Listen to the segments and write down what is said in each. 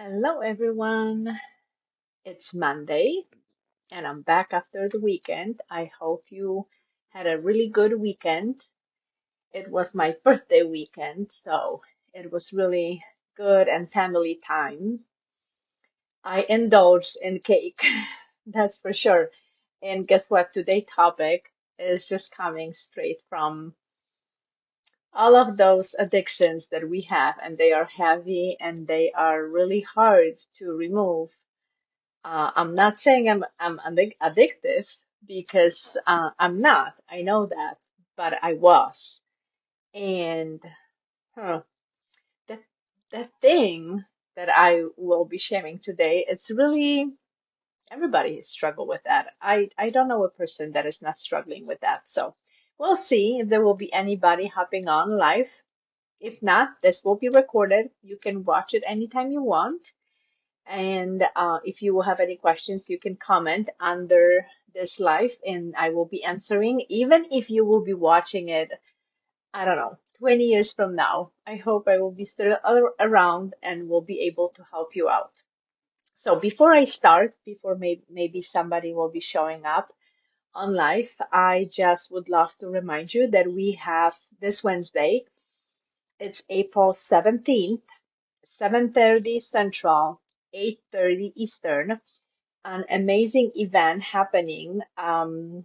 Hello, everyone. It's Monday, and I'm back after the weekend. I hope you had a really good weekend. It was my birthday weekend, so it was really good and family time. I indulged in cake, that's for sure. And guess what? Today's topic is just coming straight from all of those addictions that we have, and they are heavy and they are really hard to remove. I'm not saying I'm addictive because I'm not. I know that, but I was. And huh, that that thing that I will be sharing today, it's really everybody struggle with that. I don't know a person that is not struggling with that. So we'll see if there will be anybody hopping on live. If not, this will be recorded. You can watch it anytime you want. And if you will have any questions, you can comment under this live and I will be answering, even if you will be watching it, I don't know, 20 years from now. I hope I will be still around and will be able to help you out. So before I start, before maybe somebody will be showing up on live, I just would love to remind you that we have this Wednesday, it's April 17th, 7:30 Central, 8:30 Eastern, an amazing event happening. The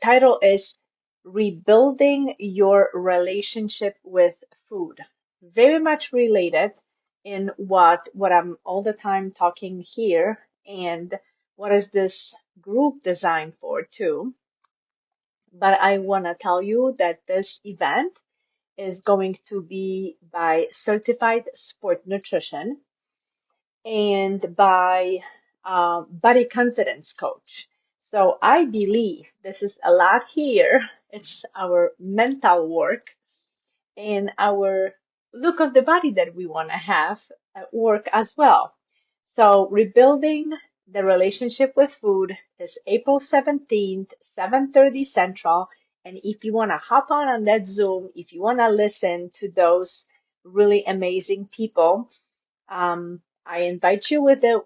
title is Rebuilding Your Relationship with Food. Very much related in what I'm all the time talking here and what is this group designed for too. But I want to tell you that this event is going to be by certified sport nutrition and by body confidence coach. So I believe this is a lot here. It's our mental work and our look of the body that we want to have at work as well. So rebuilding the relationship with food is April 17th, 7:30 Central. And if you want to hop on that Zoom, if you want to listen to those really amazing people, I invite you with a,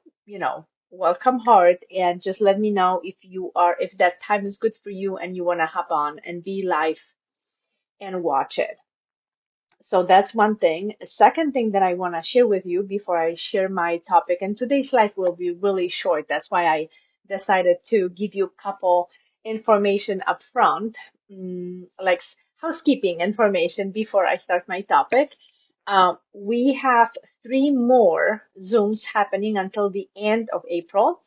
welcome heart and just let me know if that time is good for you and you want to hop on and be live and watch it. So that's one thing. A second thing that I want to share with you before I share my topic, and today's live will be really short. That's why I decided to give you a couple information up front, like housekeeping information before I start my topic. We have three more Zooms happening until the end of April,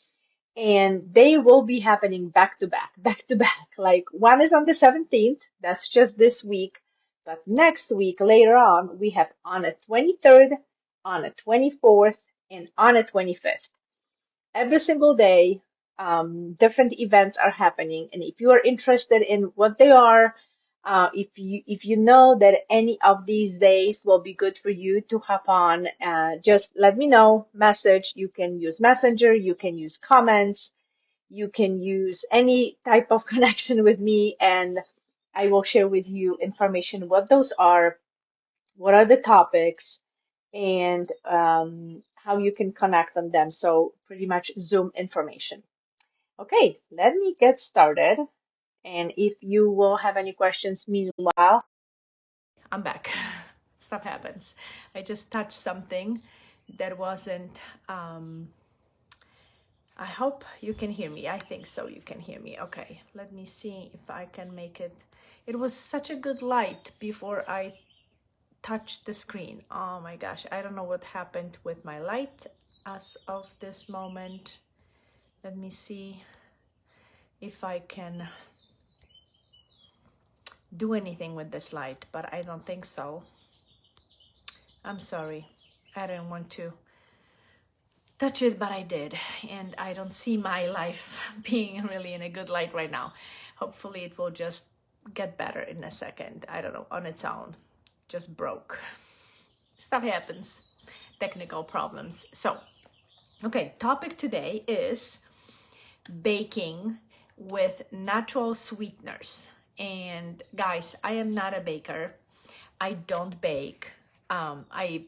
and they will be happening back to back, back to back. Like one is on the 17th, that's just this week, but next week, later on, we have on the 23rd, on the 24th, and on the 25th. Every single day, different events are happening, and if you are interested in what they are, if you know that any of these days will be good for you to hop on, just let me know. Message. You can use Messenger. You can use comments. You can use any type of connection with me, and I will share with you information what those are, what are the topics, and how you can connect on them. So pretty much Zoom information. Okay, let me get started. And if you will have any questions meanwhile, I'm back. Stuff happens. I just touched something that wasn't, I hope you can hear me. I think so. You can hear me. Okay, let me see if I can make it. It was such a good light before I touched the screen. Oh my gosh, I don't know what happened with my light as of this moment. Let me see if I can do anything with this light, but I don't think so. I'm sorry. I didn't want to touch it, but I did. And I don't see my life being really in a good light right now. Hopefully it will just get better in a second. I don't know, on its own. Just broke. Stuff happens. Technical problems. So, okay, topic today is baking with natural sweeteners. And guys, I am not a baker. I don't bake. I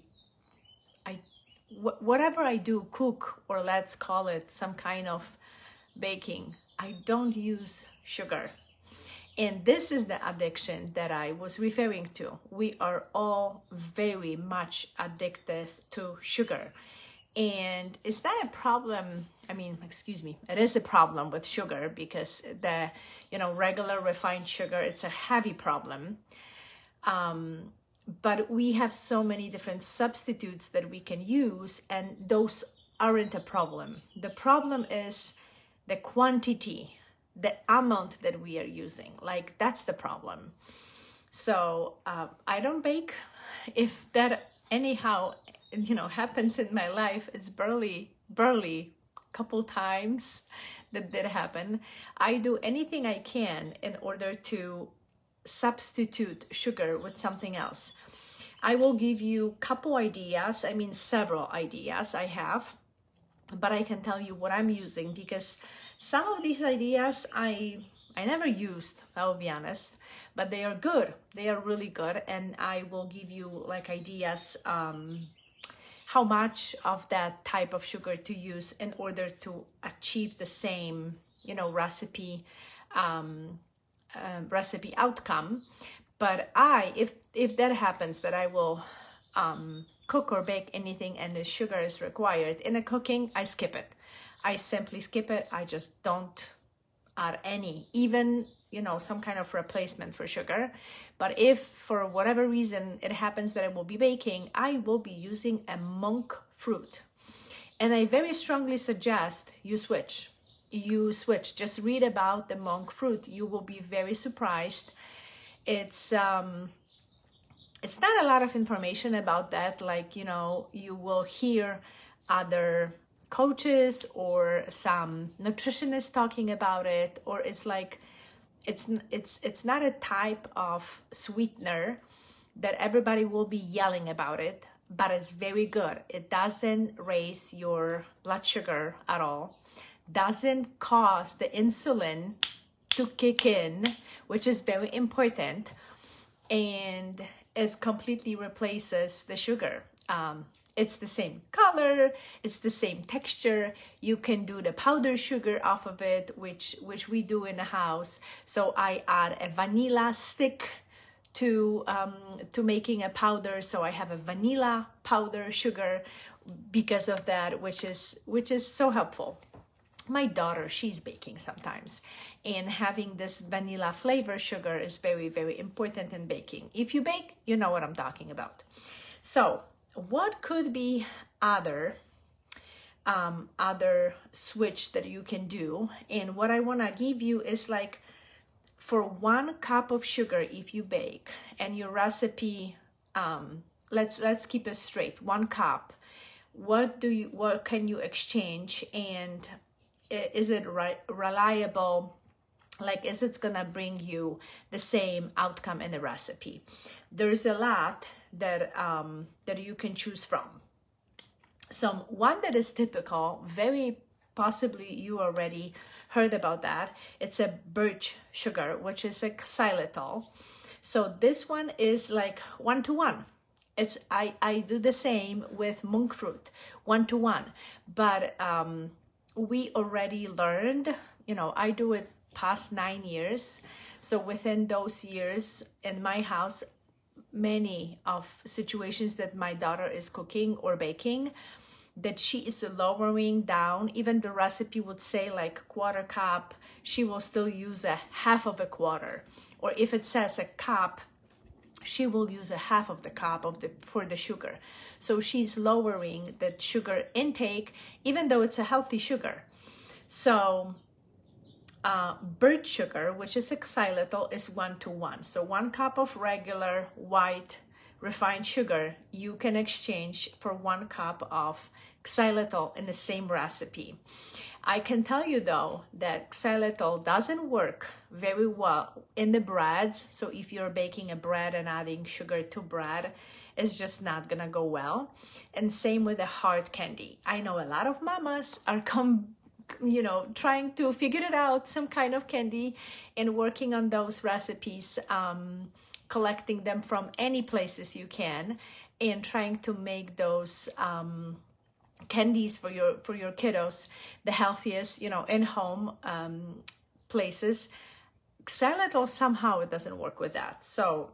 whatever I do, cook, or let's call it some kind of baking, I don't use sugar. And this is the addiction that I was referring to. We are all very much addicted to sugar. And is that a problem? I mean, excuse me, it is a problem with sugar because the, regular refined sugar, it's a heavy problem. But we have so many different substitutes that we can use, and those aren't a problem. The problem is the quantity, the amount that we are using. Like, that's the problem. So I don't bake. If that anyhow, happens in my life, it's barely couple times that did happen. I do anything I can in order to substitute sugar with something else. I will give you a couple ideas, several ideas I have, but I can tell you what I'm using, because some of these ideas I never used, I'll be honest, but they are good. They are really good, and I will give you like ideas how much of that type of sugar to use in order to achieve the same, recipe recipe outcome. But if that happens, that I will cook or bake anything and the sugar is required in a cooking, I skip it. I simply skip it. I just don't add any, even some kind of replacement for sugar. But if for whatever reason it happens that I will be baking, I will be using a monk fruit, and I very strongly suggest you switch. Just read about the monk fruit. You will be very surprised. It's not a lot of information about that. Like, you will hear other coaches or some nutritionists talking about it, or it's like it's not a type of sweetener that everybody will be yelling about it, but it's very good. It doesn't raise your blood sugar at all, doesn't cause the insulin to kick in, which is very important, and it completely replaces the sugar. It's the same color, it's the same texture. You can do the powdered sugar off of it, which we do in the house. So I add a vanilla stick to making a powder. So I have a vanilla powder sugar because of that, which is so helpful. My daughter, she's baking sometimes, and having this vanilla flavor sugar is very, very important in baking. If you bake, you know what I'm talking about. So what could be other switch that you can do? And what I want to give you is, like, for 1 cup of sugar, if you bake and your recipe, let's keep it straight, 1 cup, what can you exchange, and is it reliable? Like, is it gonna bring you the same outcome in the recipe? There's a lot that you can choose from. So one that is typical, very possibly you already heard about that, it's a birch sugar, which is a xylitol. So this one is like 1-to-1. I do the same with monk fruit, 1-to-1, but we already learned, I do it past 9 years. So within those years in my house, many of situations that my daughter is cooking or baking, that she is lowering down, even the recipe would say like 1/4 cup, she will still use a 1/2 of a quarter. Or if it says a cup, she will use a 1/2 of the cup for the sugar. So she's lowering the sugar intake, even though it's a healthy sugar. So birch sugar, which is a xylitol, is 1-to-1. So 1 cup of regular white refined sugar you can exchange for 1 cup of xylitol in the same recipe. I can tell you though that xylitol doesn't work very well in the breads. So if you're baking a bread and adding sugar to bread, it's just not gonna go well. And same with the hard candy. I know a lot of mamas are trying to figure it out, some kind of candy, and working on those recipes, collecting them from any places you can, and trying to make those candies for your kiddos, the healthiest, you know, in home places. Xylitol, somehow it doesn't work with that. So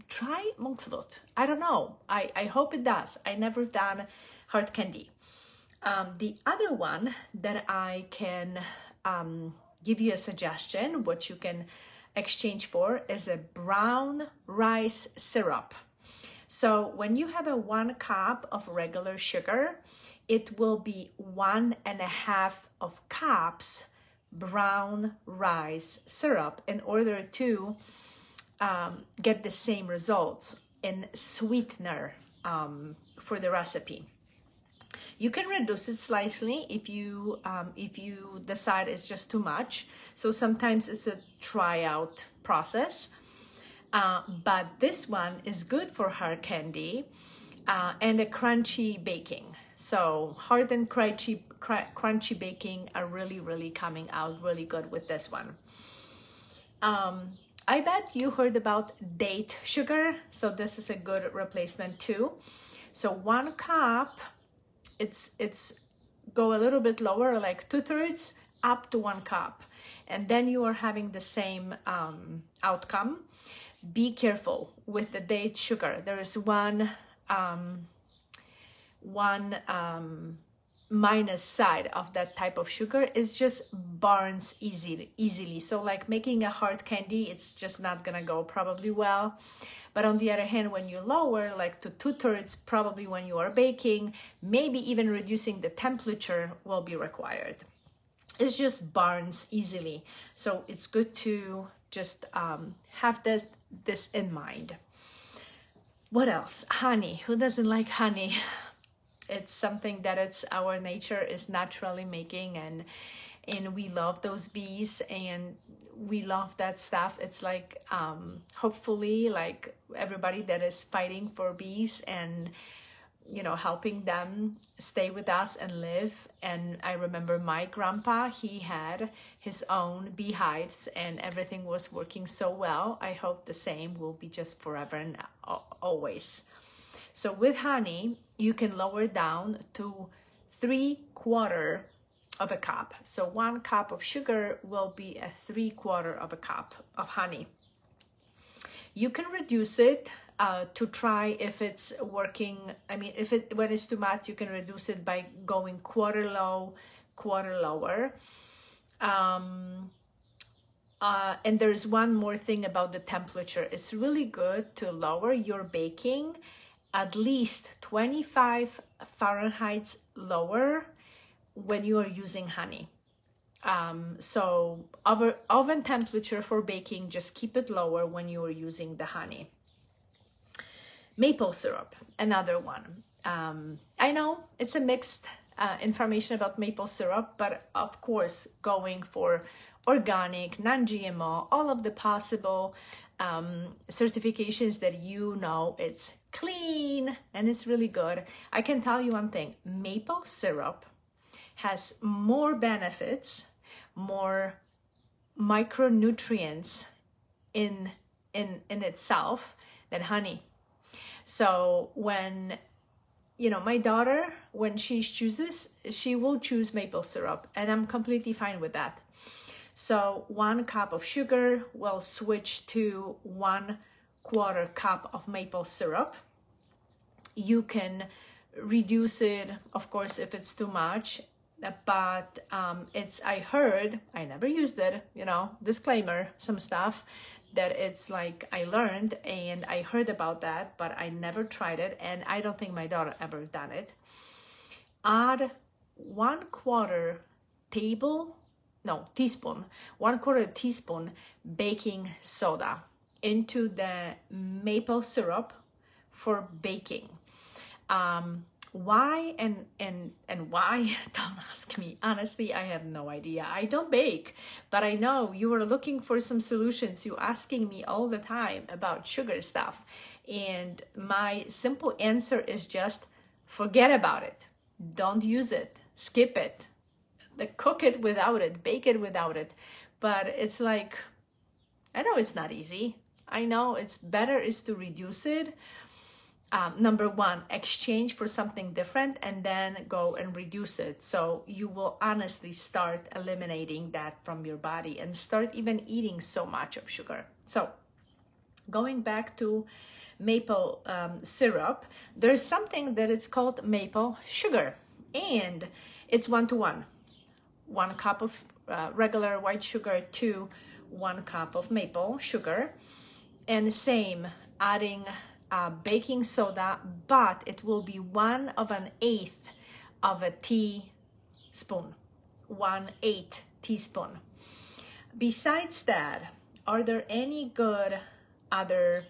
try monk fruit. I don't know. I hope it does. I never done hard candy. The other one that I can give you a suggestion, what you can exchange for, is a brown rice syrup. So when you have a 1 cup of regular sugar, it will be 1.5 of cups brown rice syrup in order to get the same results in sweetener for the recipe. You can reduce it slightly if you decide it's just too much. So sometimes it's a tryout process. But this one is good for hard candy and a crunchy baking. So hard and crunchy baking are really, really coming out really good with this one. I bet you heard about date sugar. So this is a good replacement too. So 1 cup, it's go a little bit lower, like 2/3 up to 1 cup. And then you are having the same outcome. Be careful with the date sugar. There is one minus side of that type of sugar. Is just burns easily. So like making a hard candy, it's just not gonna go probably well. But on the other hand, when you lower like to 2/3, probably when you are baking, maybe even reducing the temperature will be required. It just burns easily. So it's good to just have this in mind. What else? Honey. Who doesn't like honey? It's something that our nature is naturally making, and we love those bees and we love that stuff. It's like hopefully like everybody that is fighting for bees and, you know, helping them stay with us and live. And I remember my grandpa, he had his own beehives and everything was working so well. I hope the same will be just forever and always. So with honey, you can lower down to 3/4 of a cup. So 1 cup of sugar will be a 3/4 of a cup of honey. You can reduce it to try if it's working. I mean, when it's too much, you can reduce it by going quarter low, quarter lower. And there's one more thing about the temperature. It's really good to lower your baking at least 25 Fahrenheit lower when you are using honey. So oven temperature for baking, just keep it lower when you are using the honey. Maple syrup, another one. I know it's a mixed information about maple syrup, but of course going for organic, non-GMO, all of the possible certifications that you know it's clean and it's really good. I can tell you one thing, maple syrup has more benefits, more micronutrients in itself than honey. So when, you know, my daughter, when she chooses, she will choose maple syrup, and I'm completely fine with that. So 1 cup of sugar will switch to 1/4 cup of maple syrup. You can reduce it, of course, if it's too much, but I heard, I never used it, you know, disclaimer, some stuff that it's like I learned and I heard about that, but I never tried it, and I don't think my daughter ever done it. Add 1/4 teaspoon, 1/4 teaspoon baking soda into the maple syrup for baking. Why and why? Don't ask me. Honestly, I have no idea. I don't bake, but I know you are looking for some solutions. You're asking me all the time about sugar stuff, and my simple answer is just forget about it. Don't use it. Skip it. Cook it without it. Bake it without it. But it's like, I know it's not easy. I know it's better is to reduce it. number one, exchange for something different and then go and reduce it. So you will honestly start eliminating that from your body and start even eating so much of sugar. So going back to maple syrup, there's something that it's called maple sugar, and it's 1-to-1. 1 cup of regular white sugar to 1 cup of maple sugar, and same, adding baking soda, but it will be 1/8 of a teaspoon. 1/8 teaspoon. Besides that, are there any good other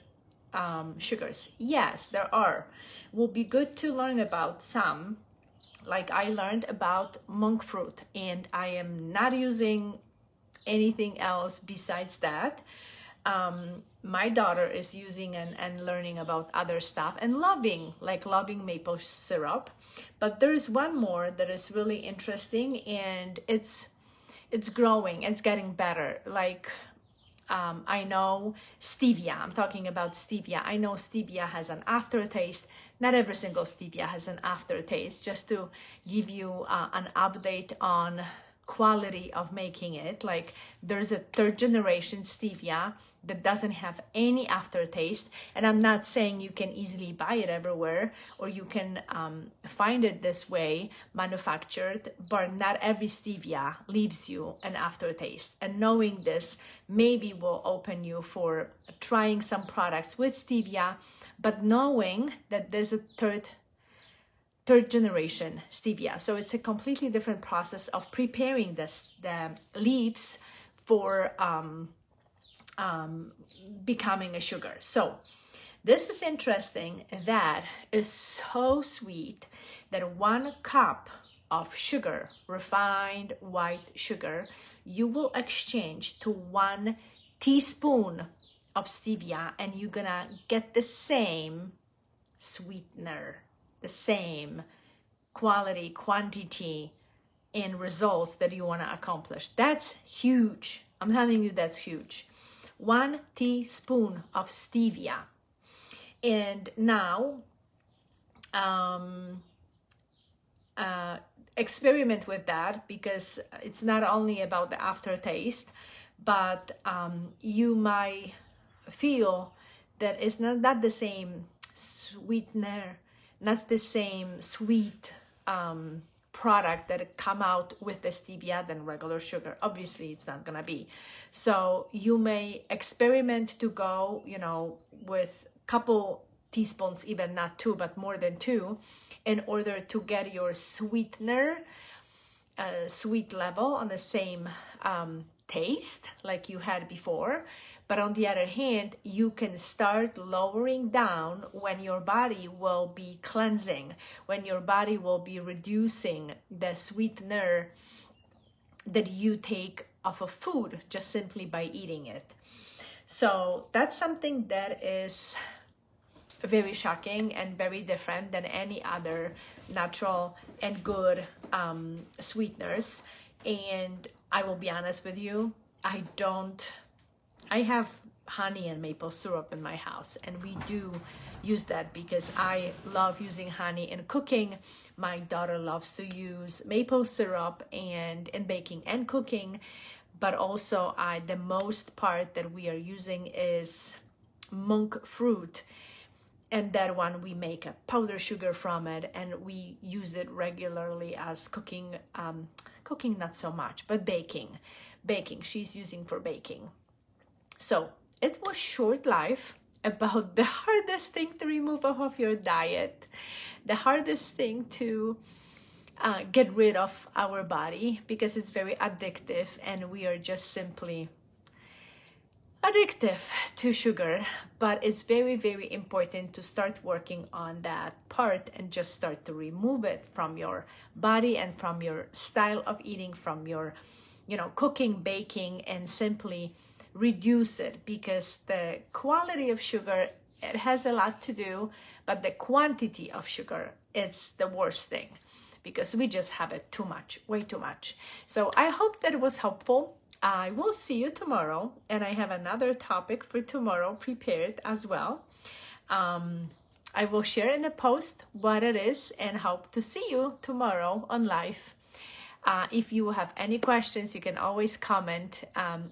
sugars? Yes, there are. Will be good to learn about some. Like I learned about monk fruit, and I am not using anything else besides that. My daughter is using and learning about other stuff and loving maple syrup. But there is one more that is really interesting, and it's growing, it's getting better. Like I know stevia, I'm talking about stevia. I know stevia has an aftertaste. Not every single stevia has an aftertaste. Just to give you an update on quality of making it, like there's a 3rd generation stevia that doesn't have any aftertaste, and I'm not saying you can easily buy it everywhere or you can find it this way manufactured, but not every stevia leaves you an aftertaste. And knowing this maybe will open you for trying some products with stevia, but knowing that there's a third generation stevia, so it's a completely different process of preparing the leaves for becoming a sugar. So this is interesting. That is so sweet that 1 cup of sugar, refined white sugar, you will exchange to 1 teaspoon of stevia, and you're gonna get the same sweetener, the same quality, quantity, and results that you want to accomplish. That's huge. I'm telling you, that's huge. 1 teaspoon of stevia. And now experiment with that, because it's not only about the aftertaste, but you might feel that it's not the same sweetener, not the same sweet product that come out with the stevia than regular sugar. Obviously it's not gonna be. So you may experiment to go, you know, with couple teaspoons, even not 2 but more than 2, in order to get your sweetener sweet level on the same taste like you had before. But on the other hand, you can start lowering down when your body will be cleansing, when your body will be reducing the sweetener that you take off of food just simply by eating it. So that's something that is very shocking and very different than any other natural and good sweeteners. And I will be honest with you, I have honey and maple syrup in my house, and we do use that because I love using honey in cooking. My daughter loves to use maple syrup and in baking and cooking, but also the most part that we are using is monk fruit, and that one we make a powder sugar from it, and we use it regularly as cooking, cooking not so much, but baking she's using for baking. So it was short life about the hardest thing to remove off of your diet, the hardest thing to get rid of our body, because it's very addictive and we are just simply addictive to sugar. But it's very, very important to start working on that part and just start to remove it from your body and from your style of eating, from your, you know, cooking, baking, and simply reduce it, because the quality of sugar, it has a lot to do, but the quantity of sugar, it's the worst thing, because we just have it too much, way too much. So I hope that it was helpful. I will see you tomorrow, and I have another topic for tomorrow prepared as well. I will share in a post what it is and hope to see you tomorrow on live. If you have any questions, you can always comment.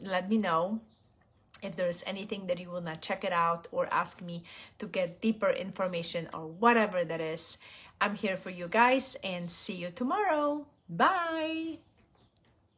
Let me know if there's anything that you will not check it out or ask me to get deeper information or whatever that is. I'm here for you guys and see you tomorrow. Bye.